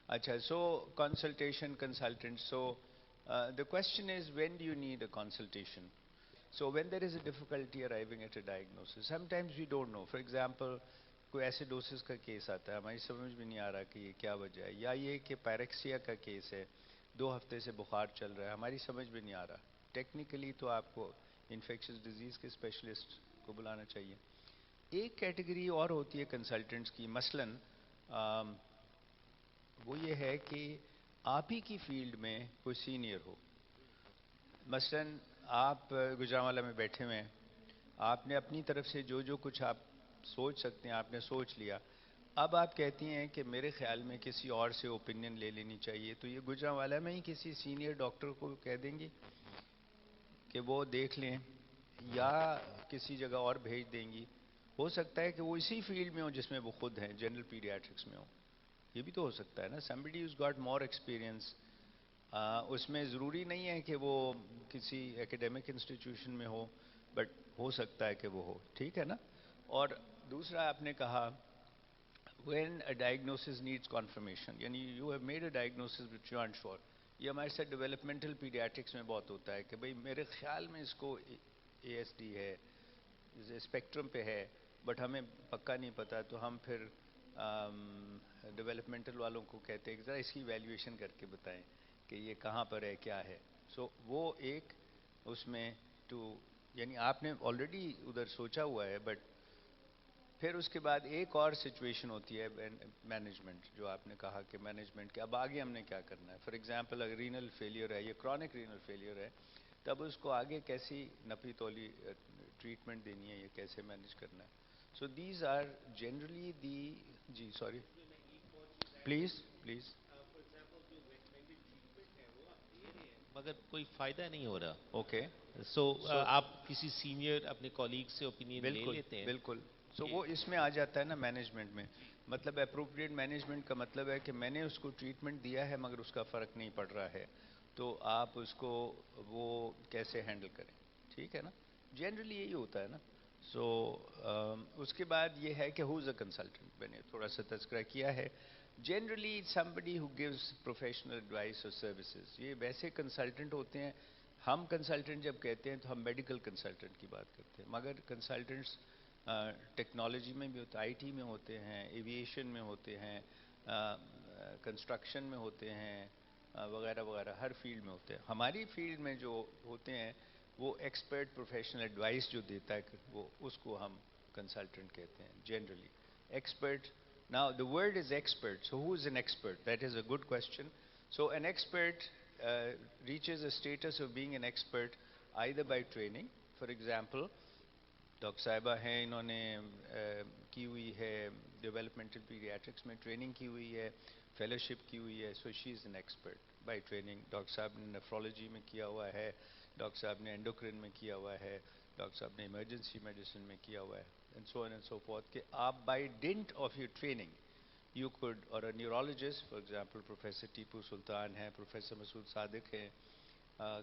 Acha, so consultation, consultant. So the question is, when do you need a consultation? So when there is a difficulty arriving at a diagnosis, sometimes we don't know. For example, कोई acidosis का case आता है, हमारी समझ में नहीं आ रहा कि ये क्या वजह है, या ये कि पायरेक्सिया का केस है, 2 हफ्ते से बुखार चल रहा है, हमारी समझ में नहीं आ रहा. टेक्निकली तो आपको इन्फेक्शियस डिजीज़ के स्पेशलिस्ट को बुलाना चाहिए. एक कैटेगरी और होती है कंसल्टेंट्स की, मसलन वो ये है कि आप ही की फील्ड में कोई सीनियर हो. मसलन आप गुजरांवाला में बैठे हुए हैं, आपने अपनी तरफ से जो जो कुछ आप सोच सकते हैं आपने सोच लिया. अब आप कहती हैं कि मेरे ख्याल में किसी और से ओपिनियन ले लेनी चाहिए, तो ये गुजरांवाला में ही किसी सीनियर डॉक्टर को कह देंगी कि वो देख लें, या किसी जगह और भेज देंगी. हो सकता है कि वो इसी फील्ड में हो जिसमें वो खुद हैं, जनरल पीडियाट्रिक्स में हो. ये भी तो हो सकता है ना, somebody who's got more experience. उसमें ज़रूरी नहीं है कि वो किसी एकेडमिक इंस्टीट्यूशन में हो, बट हो सकता है कि वो हो, ठीक है ना. और दूसरा आपने कहा, when a diagnosis needs confirmation, यानी you have made a diagnosis which you aren't sure. ये हमारे साथ डेवलपमेंटल पीडियाट्रिक्स में बहुत होता है कि भाई मेरे ख्याल में इसको ASD है, स्पेक्ट्रम पे है, बट हमें पक्का नहीं पता, तो हम फिर डेवलपमेंटल वालों को कहते हैं कि ज़रा इसकी वैल्यूएशन करके बताएं कि ये कहाँ पर है, क्या है. सो वो एक उसमें टू, यानी आपने ऑलरेडी उधर सोचा हुआ है, बट फिर उसके बाद एक और सिचुएशन होती है मैनेजमेंट, जो आपने कहा कि मैनेजमेंट के अब आगे हमने क्या करना है. फॉर एग्जांपल अगर रीनल फेलियर है, ये क्रॉनिक रीनल फेलियर है, तब उसको आगे कैसी नपी तौली ट्रीटमेंट देनी है, ये कैसे मैनेज करना है. So these are generally the. जी सॉरी, प्लीज़ प्लीज़. मगर कोई फ़ायदा नहीं हो रहा. ओके. सो सो आप किसी सीनियर अपने कॉलीग से ओपिनियन ले बिल्कुल लेते हैं बिल्कुल. सो कि वो इसमें आ जाता है ना मैनेजमेंट में. मतलब अप्रोप्रिएट मैनेजमेंट का मतलब है कि मैंने उसको ट्रीटमेंट दिया है मगर उसका फ़र्क नहीं पड़ रहा है, तो आप उसको वो कैसे हैंडल करें, ठीक है ना. जनरली यही होता है ना. सो उसके बाद ये है कि हु इज़ अ कंसल्टेंट, मैंने थोड़ा सा तज़किरा किया है. Generally somebody who gives professional advice और सर्विसेज. ये वैसे कंसल्टेंट होते हैं. हम कंसल्टेंट जब कहते हैं तो हम मेडिकल कंसल्टेंट की बात करते हैं, मगर कंसल्टेंट्स टेक्नोलॉजी में भी होते हैं, आईटी में होते हैं, एविएशन में होते हैं, कंस्ट्रक्शन में होते हैं, वगैरह वगैरह, हर फील्ड में होते हैं. हमारी फील्ड में जो होते हैं वो एक्सपर्ट प्रोफेशनल एडवाइस जो देता है, वो उसको हम कंसल्टेंट कहते हैं generally. Expert. Now the word is expert, so who is an expert, that is a good question. So an expert reaches a status of being an expert either by training. For example, doctor साहिबा हैं, इन्होंने की हुई है developmental paediatrics में training की हुई है, फेलोशिप की हुई है, so she is an expert by training. Doctor साहब ने नेफ्रोलॉजी में किया हुआ है, डॉक्टर साहब ने एंडोक्रिन में किया हुआ है, डॉक्टर साहब ने इमरजेंसी मेडिसिन में किया हुआ है, and so on and so forth. कि आप by dint of your training you could, or a neurologist, for example, Professor Tipu Sultan hai, Professor Masood Sadiq hai,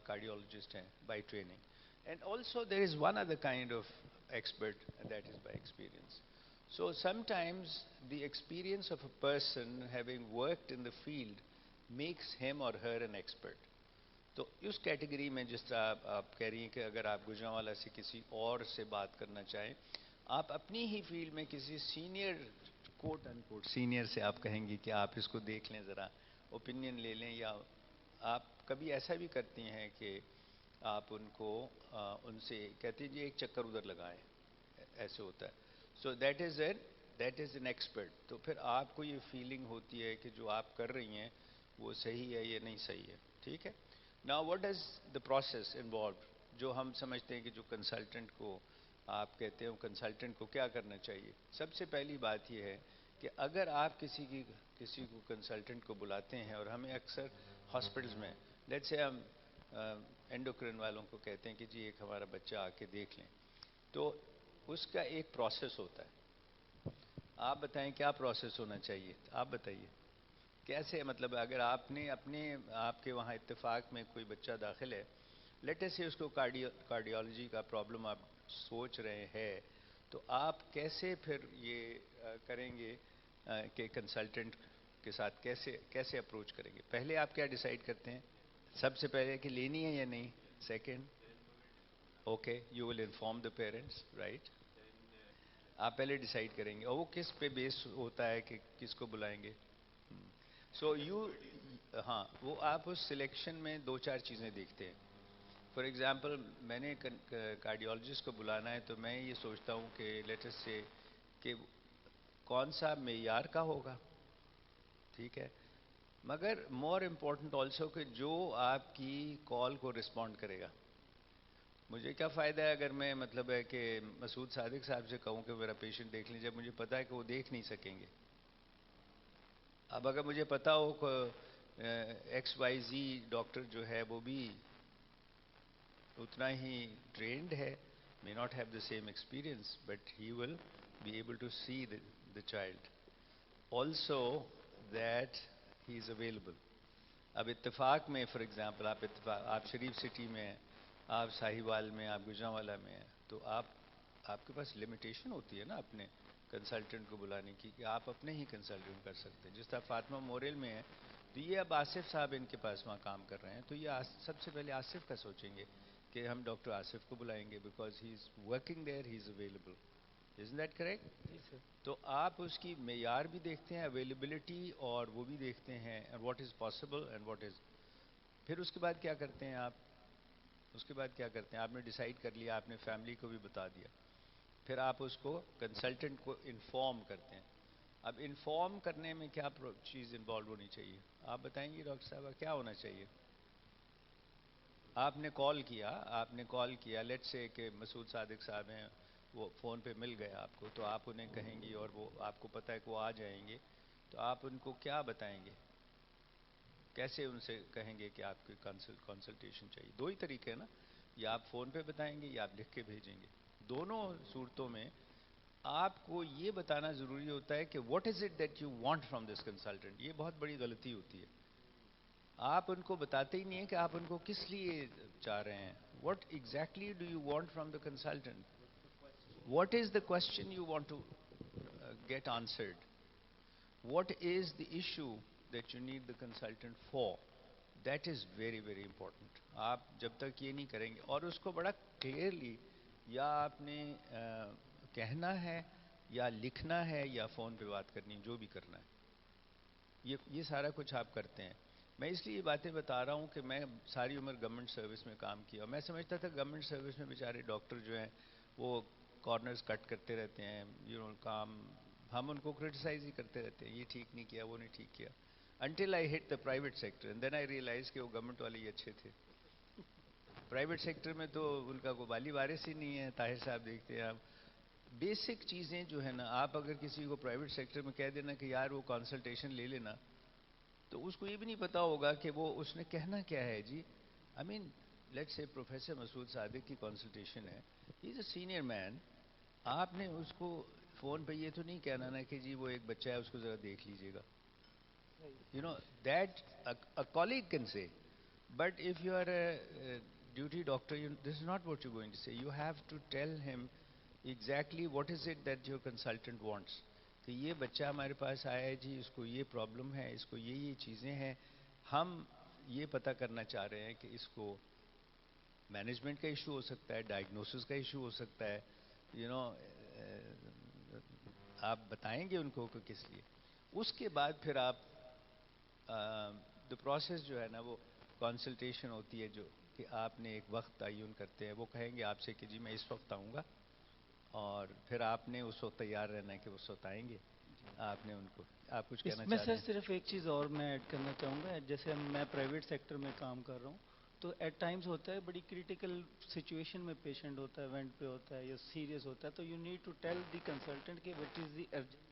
cardiologist hai, by training. And also there is one other kind of expert, and that is by experience. So sometimes the experience of a person having worked in the field makes him or her an expert. तो उस category में जिस तरह आप कह रही हैं कि अगर आप गुजरांवाला से किसी और से बात करना चाहें, आप अपनी ही फील्ड में किसी सीनियर, कोट अनकोट सीनियर से आप कहेंगे कि आप इसको देख लें, ज़रा ओपिनियन ले लें. या आप कभी ऐसा भी करती हैं कि आप उनको उनसे कहती हैं जी एक चक्कर उधर लगाएं, ऐसे होता है. So that is an expert. तो फिर आपको ये फीलिंग होती है कि जो आप कर रही हैं वो सही है, ये नहीं सही है, ठीक है. Now what is the process involve, जो हम समझते हैं कि जो कंसल्टेंट को आप कहते हैं कंसल्टेंट को क्या करना चाहिए. सबसे पहली बात यह है कि अगर आप किसी को कंसल्टेंट को बुलाते हैं, और हमें अक्सर हॉस्पिटल्स में लेट्स से हम एंडोक्रिन वालों को कहते हैं कि जी एक हमारा बच्चा आके देख लें, तो उसका एक प्रोसेस होता है. आप बताएं क्या प्रोसेस होना चाहिए, आप बताइए कैसे. मतलब अगर आपने अपने आपके वहाँ इत्तेफाक में कोई बच्चा दाखिल है, लेटेस्ट से उसको कार्डियोलॉजी का प्रॉब्लम आप सोच रहे हैं, तो आप कैसे फिर ये करेंगे कि कंसल्टेंट के साथ कैसे कैसे अप्रोच करेंगे? पहले आप क्या डिसाइड करते हैं? सबसे पहले कि लेनी है या नहीं? Second, okay, you will inform the parents, right? आप पहले डिसाइड करेंगे और वो किस पे बेस होता है कि किसको बुलाएंगे? सो यू, हाँ, वो आप उस सिलेक्शन में दो चार चीज़ें देखते हैं. फॉर एग्जांपल, मैंने कार्डियोलॉजिस्ट को बुलाना है तो मैं ये सोचता हूँ कि लेट अस से कि कौन सा मेयार का होगा, ठीक है, मगर मोर इम्पोर्टेंट ऑल्सो कि जो आपकी कॉल को रिस्पॉन्ड करेगा. मुझे क्या फ़ायदा है अगर मैं मतलब है कि मसूद सादिक साहब से कहूँ कि मेरा पेशेंट देख लीजिए, मुझे पता है कि वो देख नहीं सकेंगे. अब अगर मुझे पता हो कि XYZ डॉक्टर जो है वो भी उतना ही ट्रेंड है, may not have the same experience, but he will be able to see the child. Also that he is available. अब इत्तेफाक में फॉर एग्जांपल आप शरीफ सिटी में हैं, आप साहिवाल में, आप गुजरांवाला में हैं, तो आपके पास लिमिटेशन होती है ना अपने कंसल्टेंट को बुलाने की, कि आप अपने ही कंसल्टेंट कर सकते हैं. जिस तरह फातिमा मोरेल में है तो ये अब आसिफ साहब इनके पास वहाँ काम कर रहे हैं, तो ये सबसे पहले आसिफ का सोचेंगे कि हम डॉक्टर आसिफ को बुलाएंगे because he is working there, he is available. Isn't that correct? जी सर. तो आप उसकी मेयार भी देखते हैं, अवेलेबिलिटी, और वो भी देखते हैं what is possible and what is. फिर उसके बाद क्या करते हैं आप? उसके बाद क्या करते हैं? आपने डिसाइड कर लिया, आपने फैमिली को भी बता दिया, फिर आप उसको कंसल्टेंट को इन्फॉर्म करते हैं. अब इन्फॉर्म करने में क्या चीज़ इन्वॉल्व होनी चाहिए? आप बताएंगे डॉक्टर साहब, क्या होना चाहिए? आपने कॉल किया लेट्स से कि मसूद सादिक साहब हैं, वो फ़ोन पे मिल गए आपको, तो आप उन्हें कहेंगी और वो आपको पता है कि वो आ जाएंगे, तो आप उनको क्या बताएंगे? कैसे उनसे कहेंगे कि आपकी कंसल्टेशन चाहिए? दो ही तरीके हैं ना, या आप फ़ोन पे बताएंगे या आप लिख के भेजेंगे. दोनों सूरतों में आपको ये बताना ज़रूरी होता है कि what is it that you want from this consultant. ये बहुत बड़ी गलती होती है. आप उनको बताते ही नहीं है कि आप उनको किस लिए चाह रहे हैं. What exactly do you want from the consultant? What is the question you want to get answered? What is the issue that you need the consultant for? That is very very important. आप जब तक ये नहीं करेंगे और उसको बड़ा clearly, या आपने कहना है या लिखना है या फ़ोन पे बात करनी, जो भी करना है, ये सारा कुछ आप करते हैं. मैं इसलिए ये बातें बता रहा हूँ कि मैं सारी उम्र गवर्नमेंट सर्विस में काम किया और मैं समझता था गवर्नमेंट सर्विस में बेचारे डॉक्टर जो हैं वो कॉर्नर्स कट करते रहते हैं, काम, हम उनको क्रिटिसाइज ही करते रहते हैं, ये ठीक नहीं किया, वो नहीं ठीक किया. Until I hit the private sector and then I realized कि वो गवर्नमेंट वाले ही अच्छे थे. प्राइवेट सेक्टर में तो उनका कोई वाली वारिस ही नहीं है. ताहिर साहब देखते हैं आप, बेसिक चीज़ें जो है ना, आप अगर किसी को प्राइवेट सेक्टर में कह देना कि यार वो कंसल्टेशन ले लेना, तो उसको ये भी नहीं पता होगा कि वो उसने कहना क्या है जी. I mean let's say professor Masood Sadiq की कंसल्टेशन है, he is a senior man. आपने उसको फ़ोन पे ये तो नहीं कहना ना कि जी वो एक बच्चा है उसको ज़रा देख लीजिएगा. You know that a colleague can say, but if you are a duty doctor, this is not what you're going to say. You have to tell him exactly what is it that your consultant wants. कि ये बच्चा हमारे पास आया है जी, इसको ये problem है, इसको ये चीज़ें हैं, हम ये पता करना चाह रहे हैं कि इसको मैनेजमेंट का इशू हो सकता है, डायग्नोसिस का इशू हो सकता है, यू नो आप बताएंगे उनको कि किस लिए. उसके बाद फिर आप द प्रोसेस जो है ना, वो कंसल्टेशन होती है जो कि आपने एक वक्त तयन करते हैं. वो कहेंगे आपसे कि जी मैं इस वक्त आऊँगा, और फिर आपने उस वक्त तैयार रहना है कि उस वक्त आएंगे. आपने उनको, आप कुछ कहना इसमें चाह सर रहे हैं? सिर्फ एक चीज़ और मैं ऐड करना चाहूँगा. जैसे मैं प्राइवेट सेक्टर में काम कर रहा हूँ, तो एट टाइम्स होता है बड़ी क्रिटिकल सिचुएशन में पेशेंट होता है, वेंट पे होता है या सीरियस होता है, तो you need to tell the consultant कि व्हाट इज़ द अर्जेंट,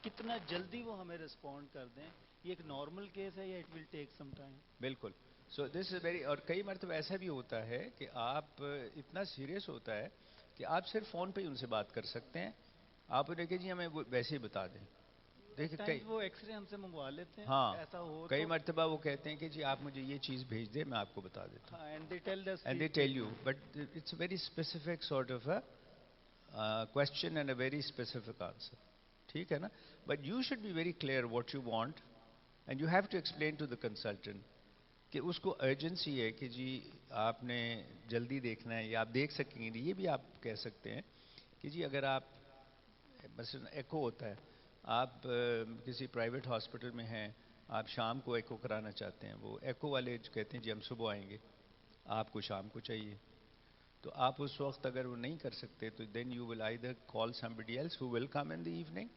कितना जल्दी वो हमें रिस्पॉन्ड कर दें. ये एक नॉर्मल केस है या it will take some time. बिल्कुल. सो दिस इज़ वेरी, और कई मरतबा ऐसा भी होता है कि आप इतना सीरियस होता है कि आप सिर्फ फ़ोन पे ही उनसे बात कर सकते हैं. आप उन्हें कहिए जी हमें वो वैसे ही बता दें. एट देखिए कई, टाइम्स वो एक्सरे हमसे मंगवा लेते हैं, हाँ, ऐसा हो कई तो. मरतबा वो कहते हैं कि जी आप मुझे ये चीज़ भेज दें, मैं आपको बता देता हूँ. हाँ, and they tell us And they tell you, but it's a very specific sort of a question and a very specific answer. ठीक है ना? But you should be very clear what you want and you have to explain to the consultant کہ اس کو urgency ہے کہ جی آپ نے جلدی دیکھنا ہے یا آپ دیکھ سکیں گے. یہ بھی آپ کہہ سکتے ہیں کہ جی اگر آپ مثلا ایکو ہوتا ہے, آپ کسی پرائیویٹ ہاسپٹل میں ہیں, آپ شام کو ایکو کرانا چاہتے ہیں, وہ ایکو والے کہتے ہیں جی ہم صبح آئیں گے, آپ کو شام کو چاہیے, تو آپ اس وقت اگر وہ نہیں کر سکتے تو then you will either call somebody else who will come in the evening,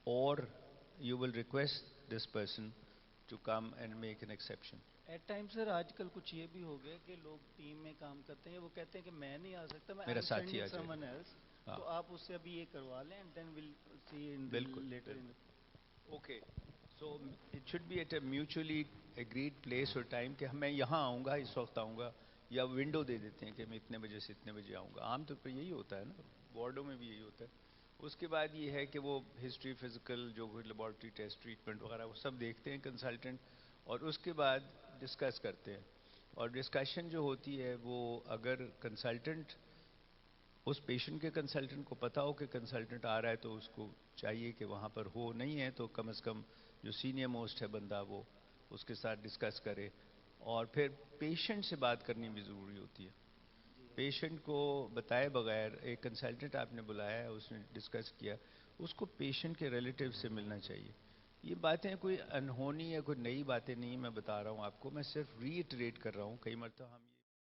or you will request this person to come and make an exception. At time sir آج کل کچھ یہ بھی ہو گیا کہ لوگ ٹیم میں کام کرتے ہیں, وہ کہتے ہیں کہ میں نہیں آ سکتا, میں میرا ایم ساتھی سینڈنگ آ جائے. سم ون ایلس, ہاں تو آپ اس سے ابھی یہ کروا لیں اینڈ دین ول سی ان بالکل لیٹر ان. بالکل. Okay, so it should be at a mutually agreed place اور ٹائم کہ میں یہاں آؤں گا, اس وقت آؤں گا, یا ونڈو دے دیتے ہیں کہ میں اتنے بجے سے اتنے بجے آؤں گا. عام طور پہ یہی ہوتا ہے نا, وارڈوں میں بھی یہی ہوتا ہے. اس کے بعد یہ ہے کہ وہ ہسٹری فزیکل جو لیبارٹری ٹیسٹ ٹریٹمنٹ وغیرہ وہ سب دیکھتے ہیں کنسلٹنٹ, اور اس کے بعد ڈسکس کرتے ہیں. اور ڈسکشن جو ہوتی ہے وہ اگر کنسلٹنٹ اس پیشنٹ کے کنسلٹنٹ کو پتہ ہو کہ کنسلٹنٹ آ رہا ہے تو اس کو چاہیے کہ وہاں پر ہو, نہیں ہے تو کم از کم جو سینئر موسٹ ہے بندہ وہ اس کے ساتھ ڈسکس کرے. اور پھر پیشنٹ سے بات کرنی بھی ضروری ہوتی ہے. پیشنٹ کو بتائے بغیر ایک کنسلٹنٹ آپ نے بلایا ہے, اس نے ڈسکس کیا, اس کو پیشنٹ کے ریلیٹیو سے ملنا چاہیے. یہ باتیں کوئی انہونی یا کوئی نئی باتیں نہیں میں بتا رہا ہوں آپ کو, میں صرف ری ایٹریٹ کر رہا ہوں. کئی مرتبہ ہم